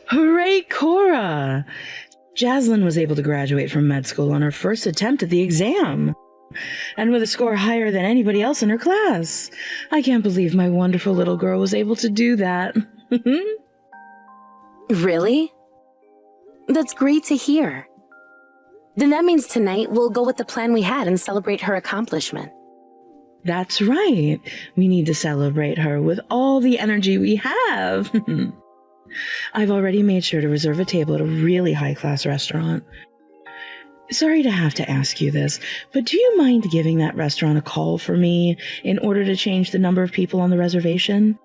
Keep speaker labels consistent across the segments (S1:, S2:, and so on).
S1: Hooray, Cora! Jaslyn was able to graduate from med school on her first attempt at the exam, and with a score higher than anybody else in her class. I can't believe my wonderful little girl was able to do that.
S2: Really? That's great to hear. Then that means tonight we'll go with the plan we had and celebrate her accomplishment.
S1: That's right. We need to celebrate her with all the energy we have. I've already made sure to reserve a table at a really high-class restaurant. Sorry to have to ask you this, but do you mind giving that restaurant a call for me in order to change the number of people on the reservation?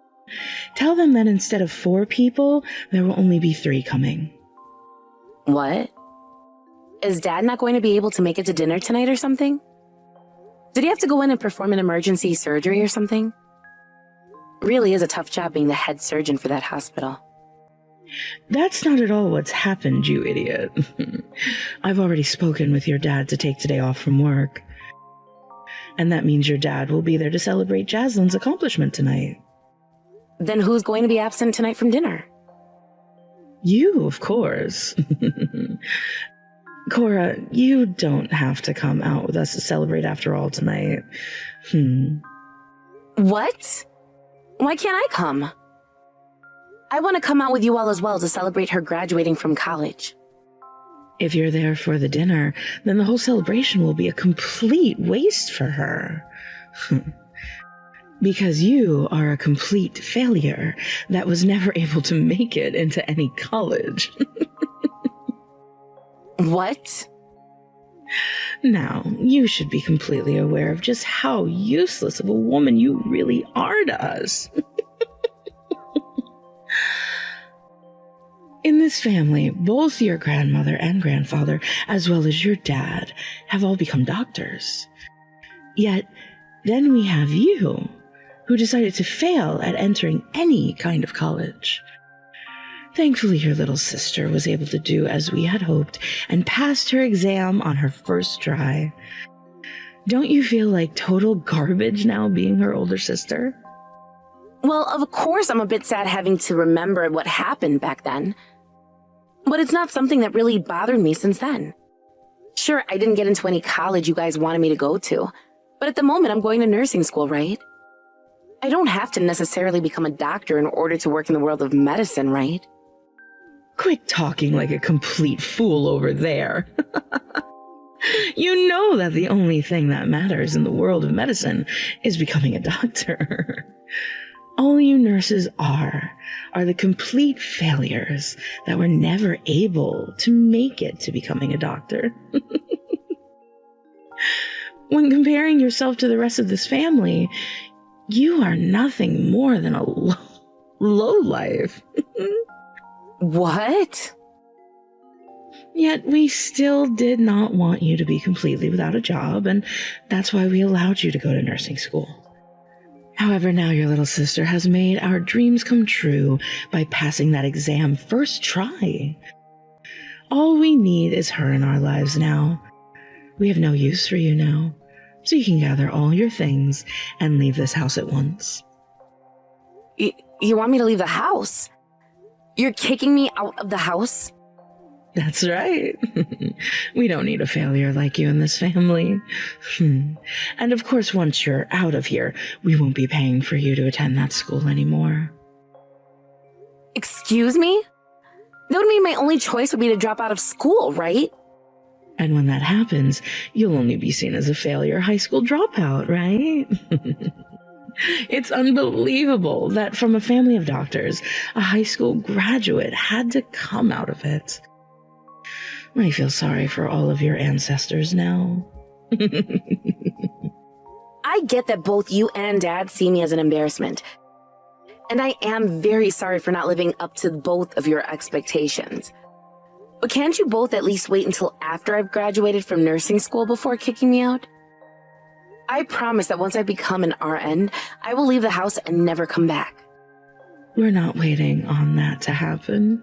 S1: Tell them that instead of 4 people, there will only be 3 coming.
S2: What? Is Dad not going to be able to make it to dinner tonight or something? Did he have to go in and perform an emergency surgery or something? Really is a tough job being the head surgeon for that hospital.
S1: That's not at all what's happened, you idiot. I've already spoken with your dad to take today off from work. And that means your dad will be there to celebrate Jaslyn's accomplishment tonight.
S2: Then who's going to be absent tonight from dinner?
S1: You, of course. Cora, you don't have to come out with us to celebrate after all tonight.
S2: What? Why can't I come? I want to come out with you all as well to celebrate her graduating from college.
S1: If you're there for the dinner, then the whole celebration will be a complete waste for her. Because you are a complete failure that was never able to make it into any college.
S2: What?
S1: Now, you should be completely aware of just how useless of a woman you really are to us. In this family, both your grandmother and grandfather, as well as your dad, have all become doctors. Yet, then we have you, who decided to fail at entering any kind of college. Thankfully, your little sister was able to do as we had hoped and passed her exam on her first try. Don't you feel like total garbage now being her older sister?
S2: Well, of course I'm a bit sad having to remember what happened back then. But it's not something that really bothered me since then. Sure, I didn't get into any college you guys wanted me to go to, but at the moment I'm going to nursing school, right? I don't have to necessarily become a doctor in order to work in the world of medicine, right?
S1: Quit talking like a complete fool over there. You know that the only thing that matters in the world of medicine is becoming a doctor. All you nurses are the complete failures that were never able to make it to becoming a doctor. When comparing yourself to the rest of this family, you are nothing more than a lowlife.
S2: What?
S1: Yet we still did not want you to be completely without a job, and that's why we allowed you to go to nursing school. However, now your little sister has made our dreams come true by passing that exam first try. All we need is her in our lives now. We have no use for you now, so you can gather all your things and leave this house at once.
S2: You want me to leave the house? You're kicking me out of the house?
S1: That's right. We don't need a failure like you in this family. And of course, once you're out of here, we won't be paying for you to attend that school anymore.
S2: Excuse me? That would mean my only choice would be to drop out of school, right?
S1: And when that happens, you'll only be seen as a failure high school dropout, right? It's unbelievable that from a family of doctors, a high school graduate had to come out of it. I feel sorry for all of your ancestors now.
S2: I get that both you and Dad see me as an embarrassment. And I am very sorry for not living up to both of your expectations. But can't you both at least wait until after I've graduated from nursing school before kicking me out? I promise that once I become an RN, I will leave the house and never come back.
S1: We're not waiting on that to happen.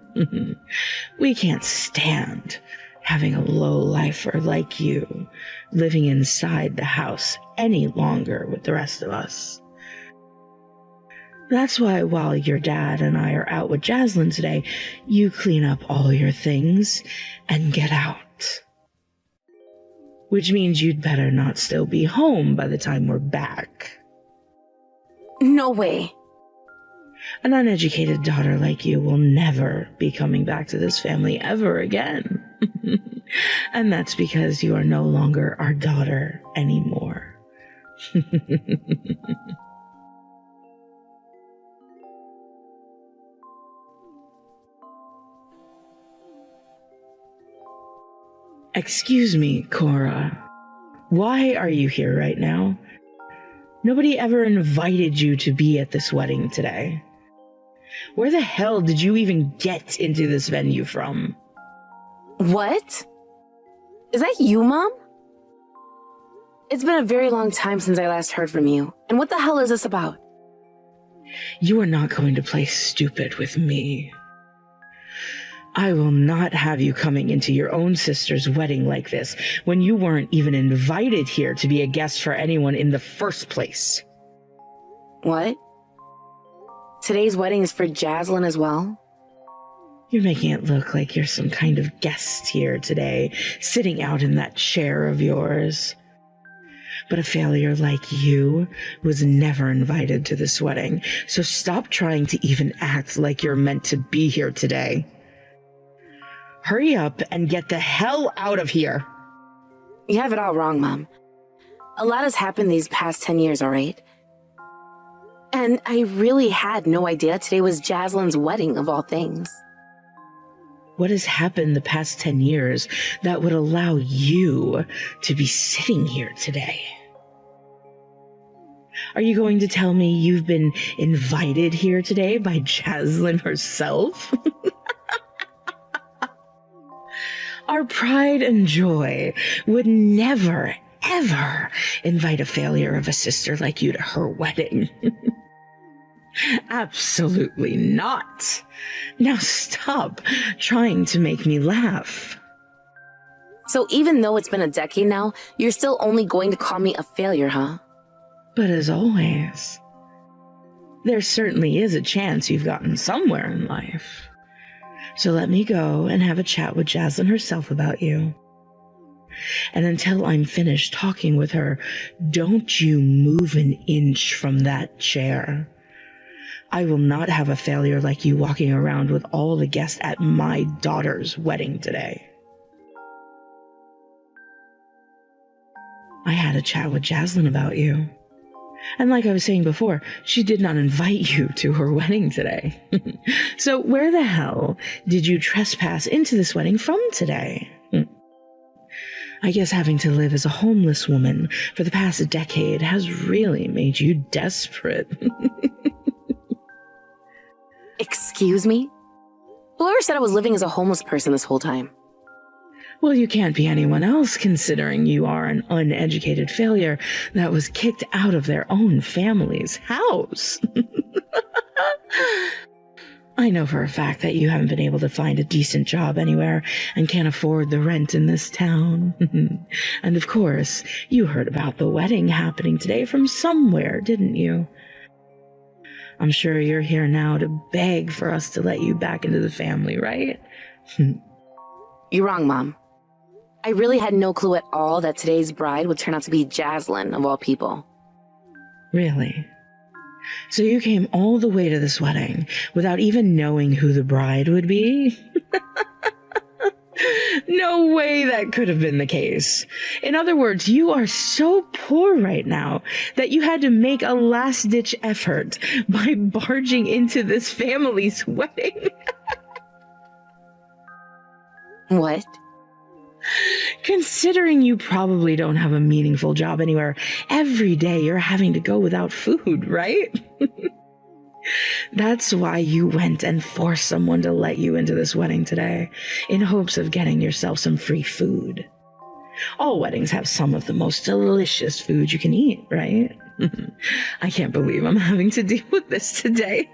S1: We can't stand having a low-lifer like you living inside the house any longer with the rest of us. That's why while your dad and I are out with Jaslyn today, you clean up all your things and get out. Which means you'd better not still be home by the time we're back.
S2: No way.
S1: An uneducated daughter like you will never be coming back to this family ever again. And that's because you are no longer our daughter anymore. Excuse me, Cora. Why are you here right now? Nobody ever invited you to be at this wedding today. Where the hell did you even get into this venue from?
S2: What? Is that you, Mom? It's been a very long time since I last heard from you. And what the hell is this about?
S1: You are not going to play stupid with me. I will not have you coming into your own sister's wedding like this when you weren't even invited here to be a guest for anyone in the first place.
S2: What? Today's wedding is for Jaslyn as well?
S1: You're making it look like you're some kind of guest here today, sitting out in that chair of yours. But a failure like you was never invited to this wedding, so stop trying to even act like you're meant to be here today. Hurry up and get the hell out of here.
S2: You have it all wrong, Mom. A lot has happened these past 10 years, all right? And I really had no idea today was Jaslyn's wedding, of all things.
S1: What has happened the past 10 years that would allow you to be sitting here today? Are you going to tell me you've been invited here today by Jaslyn herself? Our pride and joy would never, ever invite a failure of a sister like you to her wedding. Absolutely not. Now stop trying to make me laugh.
S2: So even though it's been a decade now, you're still only going to call me a failure, huh?
S1: But as always, there certainly is a chance you've gotten somewhere in life. So let me go and have a chat with Jaslyn herself about you. And until I'm finished talking with her, don't you move an inch from that chair. I will not have a failure like you walking around with all the guests at my daughter's wedding today. I had a chat with Jaslyn about you. And like I was saying before, she did not invite you to her wedding today. So where the hell did you trespass into this wedding from today? I guess having to live as a homeless woman for the past decade has really made you desperate.
S2: Excuse me? Whoever said I was living as a homeless person this whole time?
S1: Well, you can't be anyone else considering you are an uneducated failure that was kicked out of their own family's house. I know for a fact that you haven't been able to find a decent job anywhere and can't afford the rent in this town. And of course, you heard about the wedding happening today from somewhere, didn't you? I'm sure you're here now to beg for us to let you back into the family, right?
S2: You're wrong, Mom. I really had no clue at all that today's bride would turn out to be Jaslyn, of all people.
S1: Really? So you came all the way to this wedding without even knowing who the bride would be? No way that could have been the case. In other words, you are so poor right now that you had to make a last-ditch effort by barging into this family's wedding.
S2: What?
S1: Considering you probably don't have a meaningful job anywhere, every day you're having to go without food, right? That's why you went and forced someone to let you into this wedding today, in hopes of getting yourself some free food. All weddings have some of the most delicious food you can eat, right? I can't believe I'm having to deal with this today.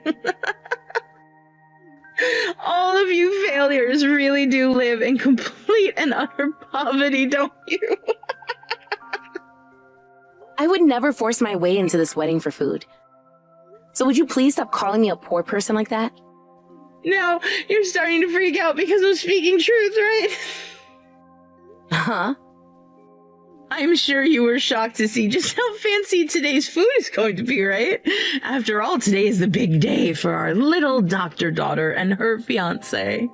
S1: All of you failures really do live in complete and utter poverty, don't you?
S2: I would never force my way into this wedding for food. So would you please stop calling me a poor person like that?
S1: Now you're starting to freak out because I'm speaking truth, right?
S2: Huh?
S1: I'm sure you were shocked to see just how fancy today's food is going to be, right? After all, today is the big day for our little doctor daughter and her fiancé.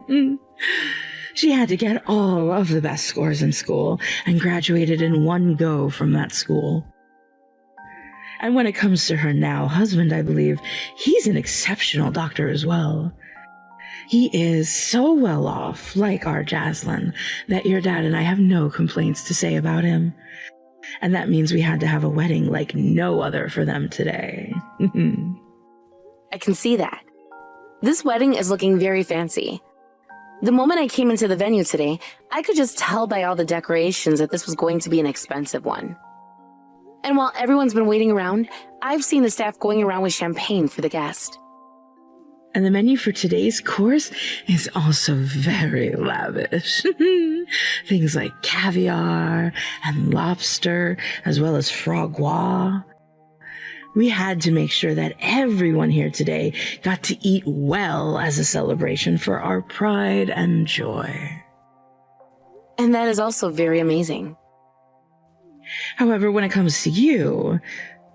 S1: She had to get all of the best scores in school and graduated in one go from that school. And when it comes to her now husband, I believe, he's an exceptional doctor as well. He is so well off, like our Jaslyn, that your dad and I have no complaints to say about him. And that means we had to have a wedding like no other for them today.
S2: I can see that. This wedding is looking very fancy. The moment I came into the venue today, I could just tell by all the decorations that this was going to be an expensive one. And while everyone's been waiting around, I've seen the staff going around with champagne for the guest.
S1: And the menu for today's course is also very lavish. Things like caviar and lobster, as well as foie gras. We had to make sure that everyone here today got to eat well as a celebration for our pride and joy.
S2: And that is also very amazing.
S1: However, when it comes to you,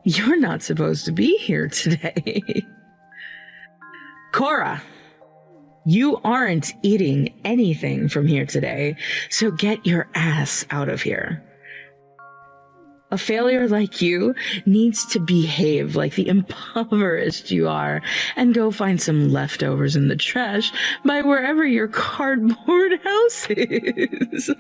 S1: you're not supposed to be here today. Cora, you aren't eating anything from here today, so get your ass out of here. A failure like you needs to behave like the impoverished you are and go find some leftovers in the trash by wherever your cardboard house is.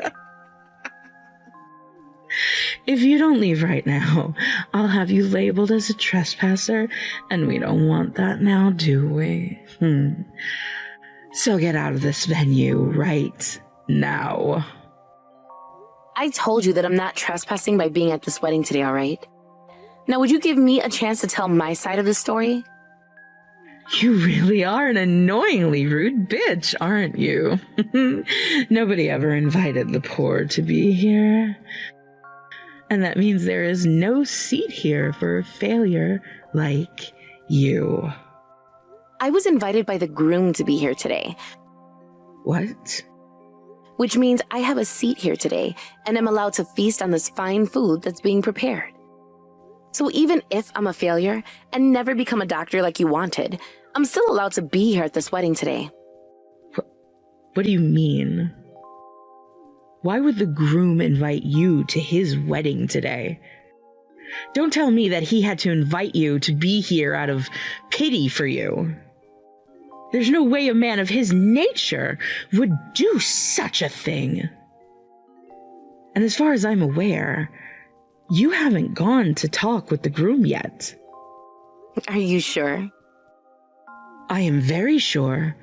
S1: If you don't leave right now, I'll have you labeled as a trespasser, and we don't want that now, do we? So get out of this venue right now.
S2: I told you that I'm not trespassing by being at this wedding today, all right? Now, would you give me a chance to tell my side of the story?
S1: You really are an annoyingly rude bitch, aren't you? Nobody ever invited the poor to be here. And that means there is no seat here for a failure like you.
S2: I was invited by the groom to be here today.
S1: What?
S2: Which means I have a seat here today, and I'm allowed to feast on this fine food that's being prepared. So even if I'm a failure and never become a doctor like you wanted, I'm still allowed to be here at this wedding today.
S1: What do you mean? Why would the groom invite you to his wedding today? Don't tell me that he had to invite you to be here out of pity for you. There's no way a man of his nature would do such a thing. And as far as I'm aware, you haven't gone to talk with the groom yet.
S2: Are you sure?
S1: I am very sure.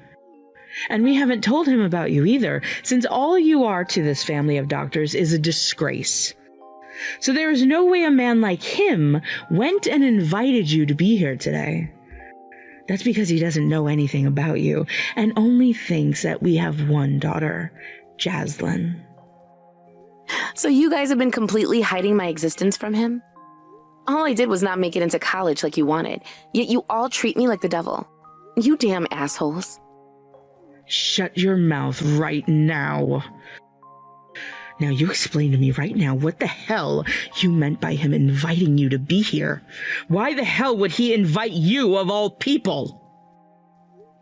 S1: And we haven't told him about you either, since all you are to this family of doctors is a disgrace. So there is no way a man like him went and invited you to be here today. That's because he doesn't know anything about you and only thinks that we have one daughter, Jaslyn.
S2: So you guys have been completely hiding my existence from him? All I did was not make it into college like you wanted, yet you all treat me like the devil. You damn assholes.
S1: Shut your mouth right now. Now you explain to me right now what the hell you meant by him inviting you to be here. Why the hell would he invite you of all people?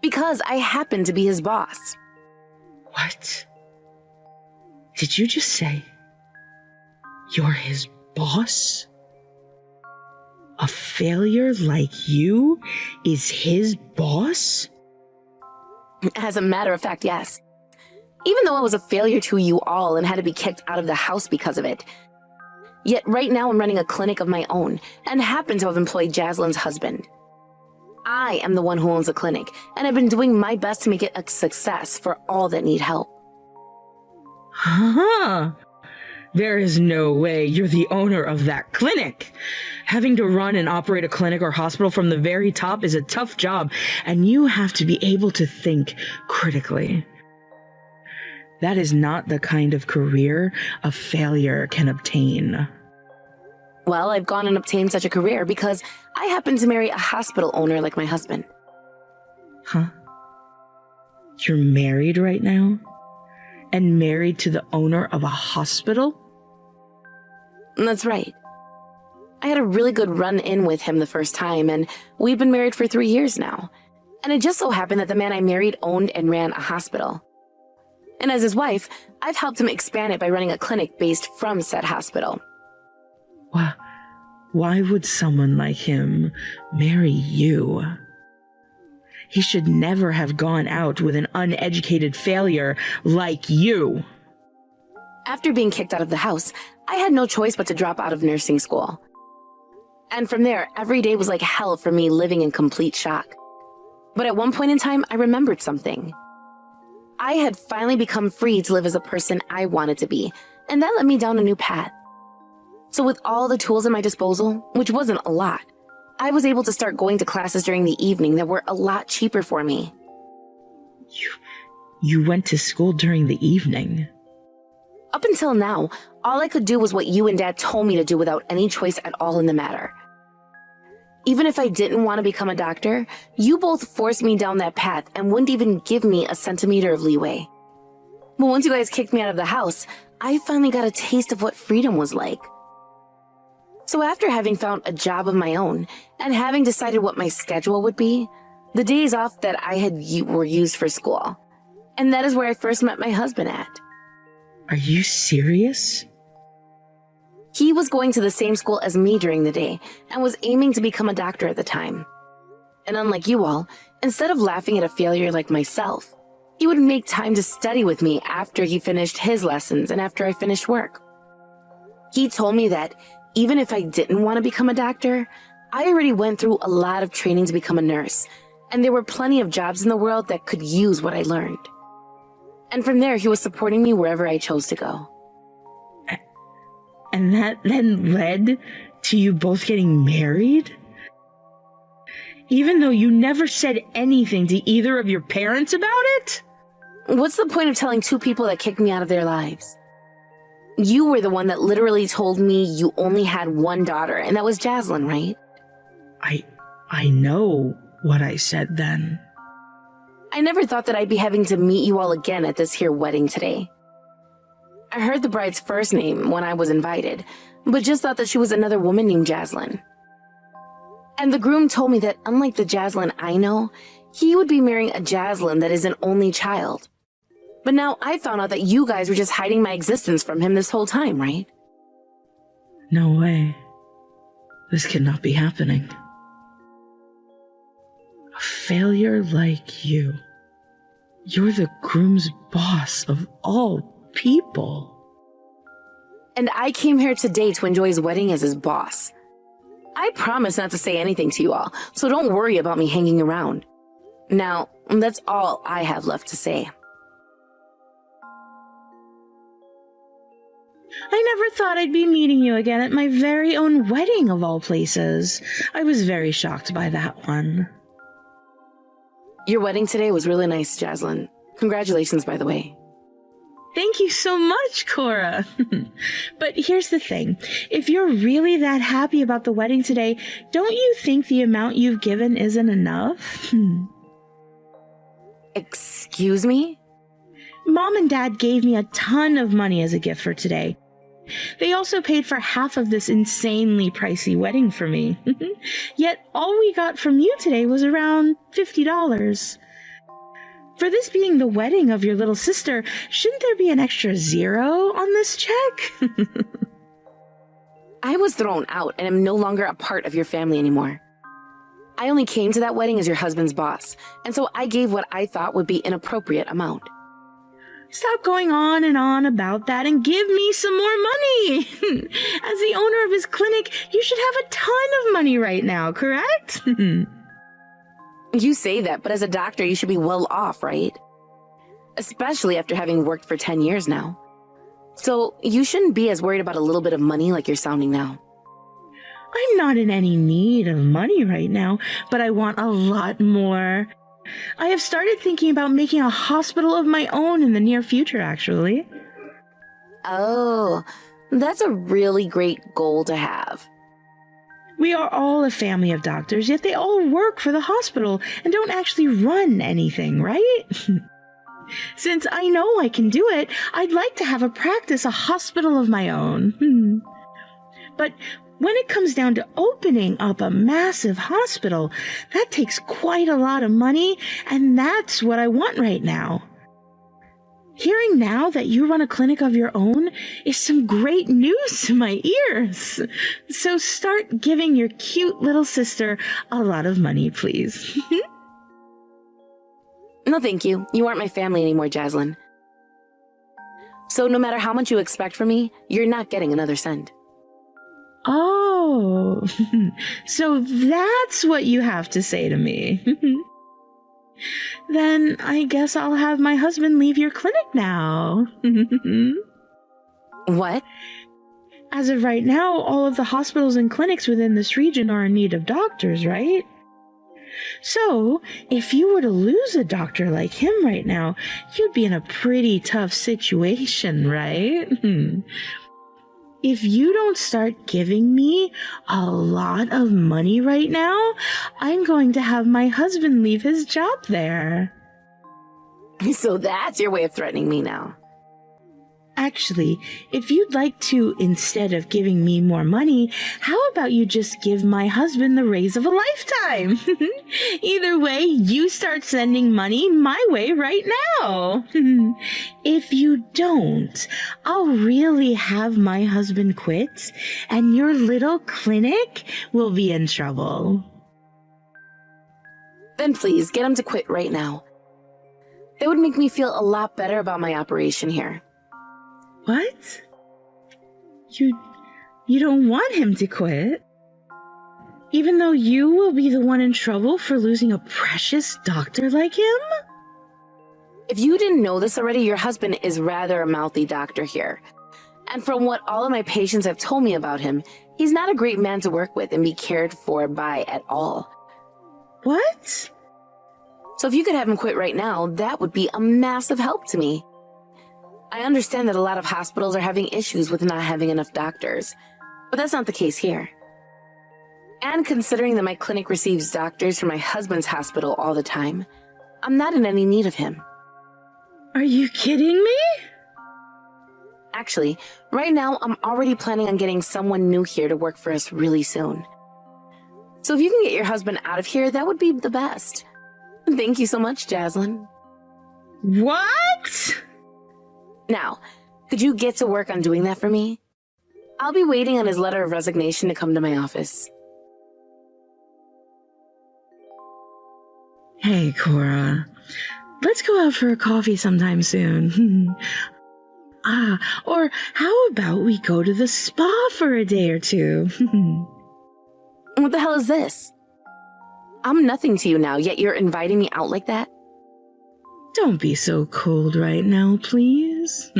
S2: Because I happen to be his boss.
S1: What? Did you just say you're his boss? A failure like you is his boss?
S2: As a matter of fact, yes. Even though I was a failure to you all and had to be kicked out of the house because of it. Yet right now I'm running a clinic of my own and happen to have employed Jaslyn's husband. I am the one who owns the clinic, and I've been doing my best to make it a success for all that need help.
S1: Huh. There is no way you're the owner of that clinic. Having to run and operate a clinic or hospital from the very top is a tough job, and you have to be able to think critically. That is not the kind of career a failure can obtain.
S2: Well, I've gone and obtained such a career because I happen to marry a hospital owner like my husband.
S1: Huh? You're married right now? And married to the owner of a hospital?
S2: That's right. I had a really good run-in with him the first time, and we've been married for 3 years now. And it just so happened that the man I married owned and ran a hospital. And as his wife, I've helped him expand it by running a clinic based from said hospital.
S1: Why would someone like him marry you? He should never have gone out with an uneducated failure like you.
S2: After being kicked out of the house, I had no choice but to drop out of nursing school. And from there, every day was like hell for me, living in complete shock. But at one point in time, I remembered something. I had finally become free to live as a person I wanted to be, and that led me down a new path. So with all the tools at my disposal, which wasn't a lot, I was able to start going to classes during the evening that were a lot cheaper for me.
S1: You went to school during the evening?
S2: Up until now, all I could do was what you and Dad told me to do without any choice at all in the matter. Even if I didn't want to become a doctor, you both forced me down that path and wouldn't even give me a centimeter of leeway. But once you guys kicked me out of the house, I finally got a taste of what freedom was like. So after having found a job of my own and having decided what my schedule would be, the days off that I had were used for school. And that is where I first met my husband at.
S1: Are you serious?
S2: He was going to the same school as me during the day and was aiming to become a doctor at the time. And unlike you all, instead of laughing at a failure like myself, he would make time to study with me after he finished his lessons and after I finished work. He told me that even if I didn't want to become a doctor, I already went through a lot of training to become a nurse, and there were plenty of jobs in the world that could use what I learned. And from there, he was supporting me wherever I chose to go.
S1: And that then led to you both getting married? Even though you never said anything to either of your parents about it?
S2: What's the point of telling two people that kicked me out of their lives? You were the one that literally told me you only had one daughter, and that was Jaslyn, right?
S1: I know what I said then.
S2: I never thought that I'd be having to meet you all again at this here wedding today. I heard the bride's first name when I was invited, but just thought that she was another woman named Jaslyn. And the groom told me that unlike the Jaslyn I know, he would be marrying a Jaslyn that is an only child. But now I found out that you guys were just hiding my existence from him this whole time, right?
S1: No way. This cannot be happening. A failure like you. You're the groom's boss of all people.
S2: And I came here today to enjoy his wedding as his boss. I promise not to say anything to you all, so don't worry about me hanging around. Now, that's all I have left to say.
S1: I never thought I'd be meeting you again at my very own wedding of all places. I was very shocked by that one.
S2: Your wedding today was really nice, Jaslyn. Congratulations, by the way.
S1: Thank you so much, Cora. But here's the thing. If you're really that happy about the wedding today, don't you think the amount you've given isn't enough?
S2: Excuse me?
S1: Mom and Dad gave me a ton of money as a gift for today. They also paid for half of this insanely pricey wedding for me. Yet all we got from you today was around $50. For this being the wedding of your little sister, shouldn't there be an extra zero on this check?
S2: I was thrown out and am no longer a part of your family anymore. I only came to that wedding as your husband's boss, and so I gave what I thought would be an appropriate amount.
S1: Stop going on and on about that and give me some more money. As the owner of his clinic, you should have a ton of money right now, correct?
S2: You say that, but as a doctor, you should be well off, right? Especially after having worked for 10 years now. So you shouldn't be as worried about a little bit of money like you're sounding now.
S1: I'm not in any need of money right now, but I want a lot more. I have started thinking about making a hospital of my own in the near future, actually.
S2: Oh, that's a really great goal to have.
S1: We are all a family of doctors, yet they all work for the hospital and don't actually run anything, right? Since I know I can do it, I'd like to have a hospital of my own. But when it comes down to opening up a massive hospital, that takes quite a lot of money, and that's what I want right now. Hearing now that you run a clinic of your own is some great news to my ears. So start giving your cute little sister a lot of money, please.
S2: No, thank you. You aren't my family anymore, Jaslyn. So no matter how much you expect from me, you're not getting another cent.
S1: Oh, so that's what you have to say to me. Then I guess I'll have my husband leave your clinic now.
S2: What?
S1: As of right now, all of the hospitals and clinics within this region are in need of doctors, right? So, if you were to lose a doctor like him right now, you'd be in a pretty tough situation, right? If you don't start giving me a lot of money right now, I'm going to have my husband leave his job there.
S2: So that's your way of threatening me now.
S1: Actually, if you'd like to, instead of giving me more money, how about you just give my husband the raise of a lifetime? Either way, you start sending money my way right now. If you don't, I'll really have my husband quit, and your little clinic will be in trouble.
S2: Then please, get him to quit right now. That would make me feel a lot better about my operation here.
S1: What? You don't want him to quit? Even though you will be the one in trouble for losing a precious doctor like him?
S2: If you didn't know this already, your husband is rather a mouthy doctor here. And from what all of my patients have told me about him, he's not a great man to work with and be cared for by at all.
S1: What?
S2: So if you could have him quit right now, that would be a massive help to me. I understand that a lot of hospitals are having issues with not having enough doctors, but that's not the case here. And considering that my clinic receives doctors from my husband's hospital all the time, I'm not in any need of him.
S1: Are you kidding me?
S2: Actually, right now I'm already planning on getting someone new here to work for us really soon. So if you can get your husband out of here, that would be the best. Thank you so much, Jaslyn.
S1: What?
S2: Now, could you get to work on doing that for me? I'll be waiting on his letter of resignation to come to my office.
S1: Hey, Cora. Let's go out for a coffee sometime soon. Or how about we go to the spa for a day or two?
S2: What the hell is this? I'm nothing to you now, yet you're inviting me out like that?
S1: Don't be so cold right now, please.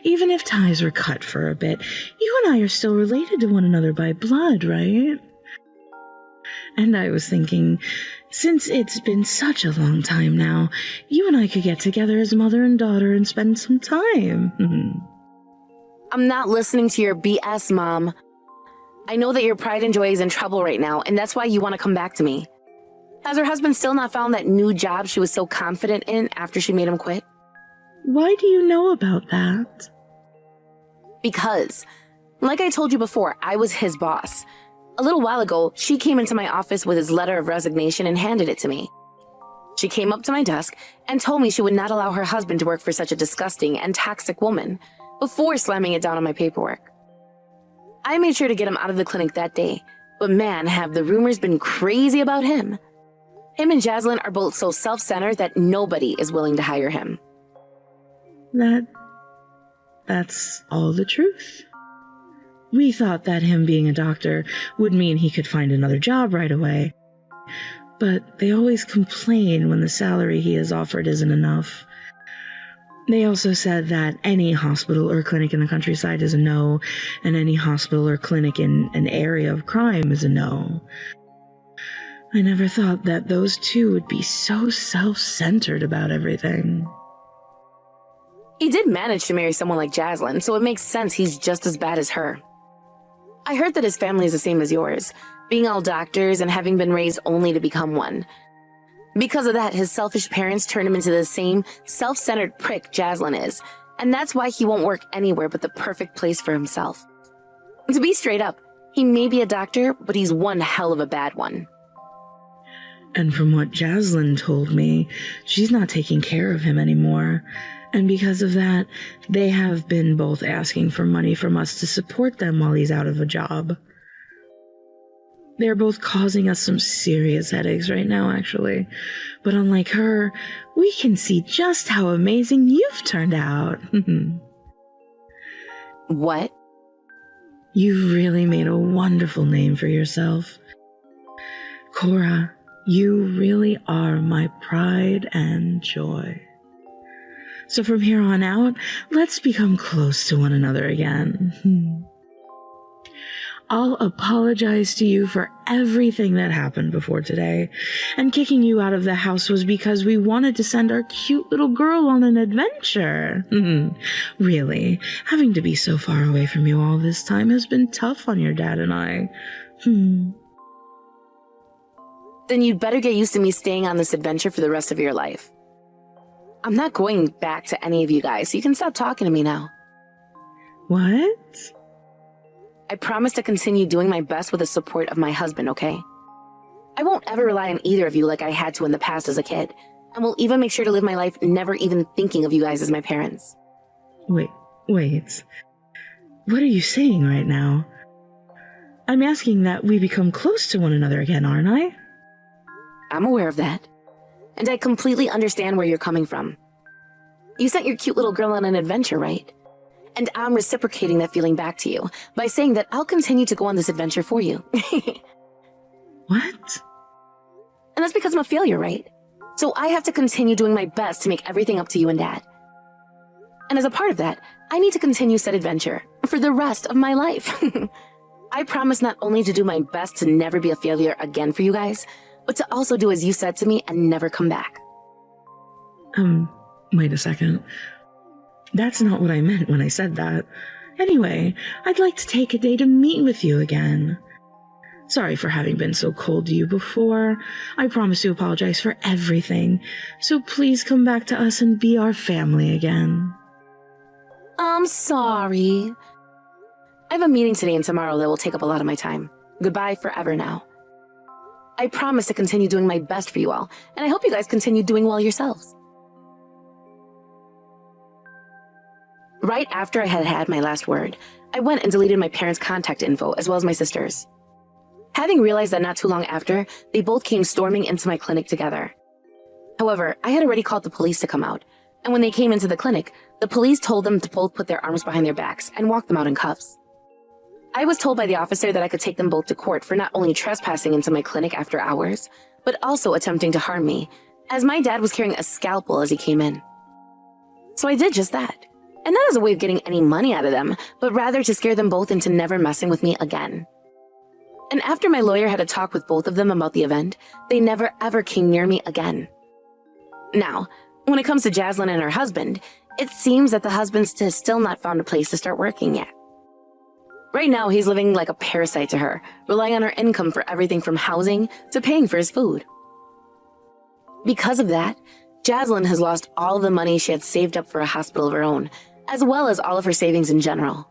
S1: Even if ties were cut for a bit, you and I are still related to one another by blood, right? And I was thinking, since it's been such a long time now, you and I could get together as mother and daughter and spend some time.
S2: I'm not listening to your BS, Mom. I know that your pride and joy is in trouble right now, and that's why you want to come back to me. Has her husband still not found that new job she was so confident in after she made him quit?
S1: Why do you know about that?
S2: Because, like I told you before, I was his boss. A little while ago, she came into my office with his letter of resignation and handed it to me. She came up to my desk and told me she would not allow her husband to work for such a disgusting and toxic woman before slamming it down on my paperwork. I made sure to get him out of the clinic that day, but man, have the rumors been crazy about him. Him and Jaslyn are both so self-centered that nobody is willing to hire him.
S1: That's all the truth. We thought that him being a doctor would mean he could find another job right away. But they always complain when the salary he is offered isn't enough. They also said that any hospital or clinic in the countryside is a no, and any hospital or clinic in an area of crime is a no. I never thought that those two would be so self-centered about everything.
S2: He did manage to marry someone like Jaslyn, so it makes sense he's just as bad as her. I heard that his family is the same as yours, being all doctors and having been raised only to become one. Because of that, his selfish parents turned him into the same self-centered prick Jaslyn is, and that's why he won't work anywhere but the perfect place for himself. To be straight up, he may be a doctor, but he's one hell of a bad one.
S1: And from what Jaslyn told me, she's not taking care of him anymore. And because of that, they have been both asking for money from us to support them while he's out of a job. They're both causing us some serious headaches right now, actually. But unlike her, we can see just how amazing you've turned out.
S2: What?
S1: You've really made a wonderful name for yourself. Cora, you really are my pride and joy. So from here on out, let's become close to one another again. I'll apologize to you for everything that happened before today, and kicking you out of the house was because we wanted to send our cute little girl on an adventure. Really, having to be so far away from you all this time has been tough on your dad and I.
S2: Then you'd better get used to me staying on this adventure for the rest of your life. I'm not going back to any of you guys, so you can stop talking to me now.
S1: What?
S2: I promise to continue doing my best with the support of my husband, okay? I won't ever rely on either of you like I had to in the past as a kid, and will even make sure to live my life never even thinking of you guys as my parents.
S1: Wait. What are you saying right now? I'm asking that we become close to one another again, aren't I?
S2: I'm aware of that. And I completely understand where you're coming from. You sent your cute little girl on an adventure, right? And I'm reciprocating that feeling back to you by saying that I'll continue to go on this adventure for you.
S1: What?
S2: And that's because I'm a failure, right? So I have to continue doing my best to make everything up to you and Dad. And as a part of that, I need to continue said adventure for the rest of my life. I promise not only to do my best to never be a failure again for you guys, but to also do as you said to me and never come back.
S1: Wait a second. That's not what I meant when I said that. Anyway, I'd like to take a day to meet with you again. Sorry for having been so cold to you before. I promise to apologize for everything. So please come back to us and be our family again.
S2: I'm sorry. I have a meeting today and tomorrow that will take up a lot of my time. Goodbye forever now. I promise to continue doing my best for you all, and I hope you guys continue doing well yourselves. Right after I had had my last word, I went and deleted my parents' contact info as well as my sister's. Having realized that not too long after, they both came storming into my clinic together. However, I had already called the police to come out, and when they came into the clinic, the police told them to both put their arms behind their backs and walk them out in cuffs. I was told by the officer that I could take them both to court for not only trespassing into my clinic after hours, but also attempting to harm me, as my dad was carrying a scalpel as he came in. So I did just that, and not as a way of getting any money out of them, but rather to scare them both into never messing with me again. And after my lawyer had a talk with both of them about the event, they never ever came near me again. Now, when it comes to Jaslyn and her husband, it seems that the husband has still not found a place to start working yet. Right now, he's living like a parasite to her, relying on her income for everything from housing to paying for his food. Because of that, Jaslyn has lost all the money she had saved up for a hospital of her own, as well as all of her savings in general.